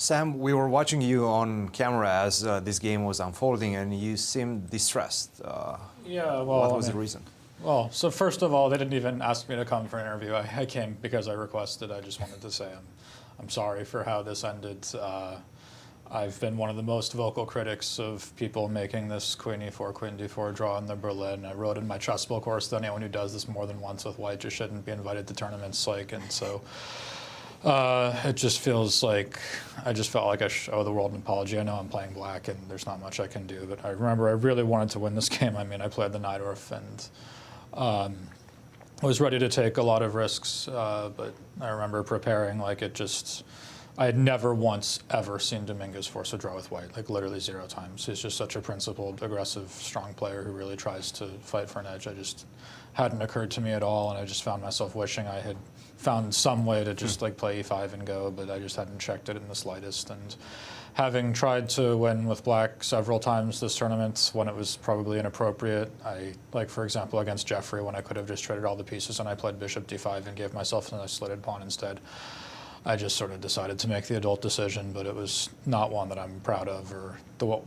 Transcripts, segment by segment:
Sam, we were watching you on camera as this game was unfolding, and you seemed distressed. Yeah, well, what was the reason? Well, so first of all, they didn't even ask me to come for an interview. I came because I requested. I just wanted to say I'm sorry for how this ended. I've been one of the most vocal critics of people making this Queen E4, Queen D4 draw in the Berlin. I wrote in my chessable course that anyone who does this more than once with white just shouldn't be invited to tournaments. And so it just feels like I just felt like I owe the world an apology. I know I'm playing black and there's not much I can do, but I remember I really wanted to win this game. I mean, I played the Najdorf and I was ready to take a lot of risks, but I remember preparing like I had never once ever seen Dominguez force a draw with white, like literally 0 times. He's just such a principled, aggressive, strong player who really tries to fight for an edge. I just hadn't occurred to me at all, and I just found myself wishing I had found some way to just like play E5 and go, but I just hadn't checked it in the slightest. And having tried to win with black several times this tournament when it was probably inappropriate, like for example against Jeffrey when I could have just traded all the pieces and I played bishop d5 and gave myself an isolated pawn instead. I just sort of decided to make the adult decision, but it was not one that I'm proud of, or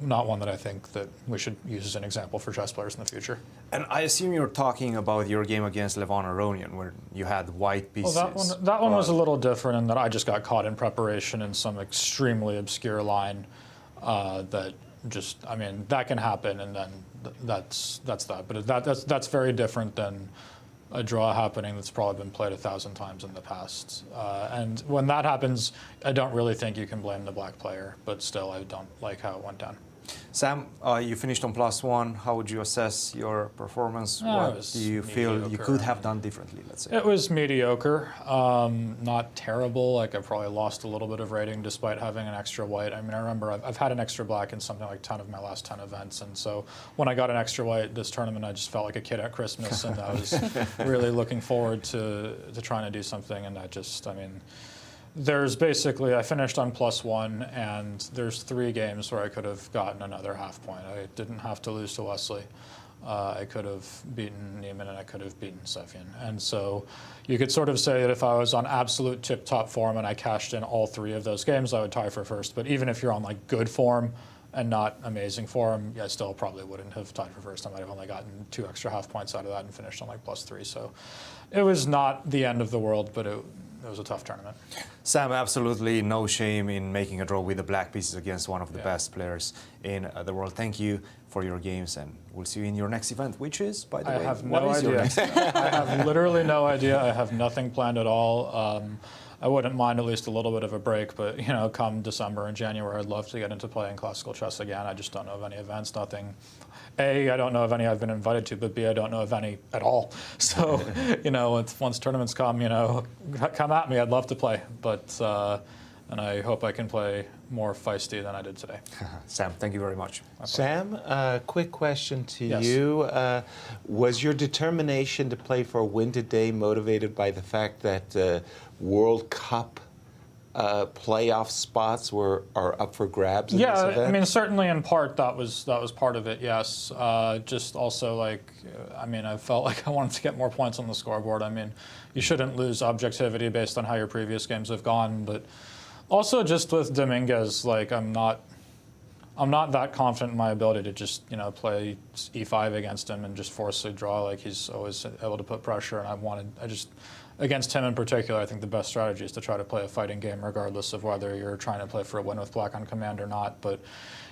not one that I think that we should use as an example for chess players in the future. And I assume you're talking about your game against Levon Aronian, where you had white pieces. Well, that one was a little different in that I just got caught in preparation in some extremely obscure line that just, I mean, that can happen, and then that's that. But that's very different than a draw happening that's probably been played 1,000 times in the past. And when that happens, I don't really think you can blame the black player, but still I don't like how it went down. Sam, you finished on +1. How would you assess your performance? What do you feel you could have done differently, let's say? It was mediocre, not terrible. Like I probably lost a little bit of rating despite having an extra white. I mean, I remember I've had an extra black in something like 10 of my last 10 events. And so when I got an extra white this tournament, I just felt like a kid at Christmas. And I was really looking forward to trying to do something. And I mean, there's basically, I finished on +1, and there's 3 games where I could have gotten another half point. I didn't have to lose to Wesley. I could have beaten Neiman, and I could have beaten Sefian. And so you could sort of say that if I was on absolute tip-top form and I cashed in all 3 of those games, I would tie for first. But even if you're on like good form and not amazing form, I still probably wouldn't have tied for first. I might have only gotten 2 extra half points out of that and finished on like +3. So it was not the end of the world, but it was a tough tournament. Sam, absolutely no shame in making a draw with the black pieces against one of the best players in the world. Thank you for your games, and we'll see you in your next event, which is, by the way, I have no idea. I have literally no idea. I have nothing planned at all. I wouldn't mind at least a little bit of a break, but you know, come December and January, I'd love to get into playing classical chess again. I just don't know of any events, nothing. A, I don't know of any I've been invited to, but B, I don't know of any at all. So, you know, once tournaments come, you know, come at me. I'd love to play, but and I hope I can play more feisty than I did today. Sam, thank you very much. Sam, quick question to Yes. you. Was your determination to play for a win today motivated by the fact that World Cup playoff spots are up for grabs in this event? I mean, certainly in part that was part of it. Yes, just also like, I mean, I felt like I wanted to get more points on the scoreboard. I mean, you shouldn't lose objectivity based on how your previous games have gone, but also just with Dominguez, like I'm not that confident in my ability to just, you know, play E5 against him and just force a draw. Like he's always able to put pressure, and against him in particular, I think the best strategy is to try to play a fighting game regardless of whether you're trying to play for a win with black on command or not. But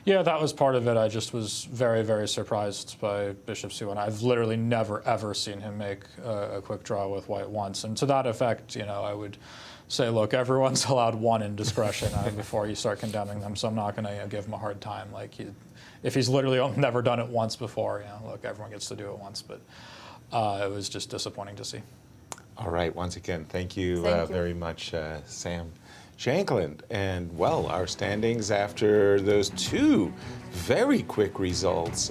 yeah, that was part of it. I just was very, very surprised by Bishop C1. I've literally never, ever seen him make a quick draw with white once. And to that effect, you know, I would say, look, everyone's allowed one indiscretion before you start condemning them, so I'm not going to give him a hard time. Like, if he's literally never done it once before, you know, look, everyone gets to do it once. But it was just disappointing to see. All right, once again, thank you very much, Sam Shankland. And, well, our standings after those 2 very quick results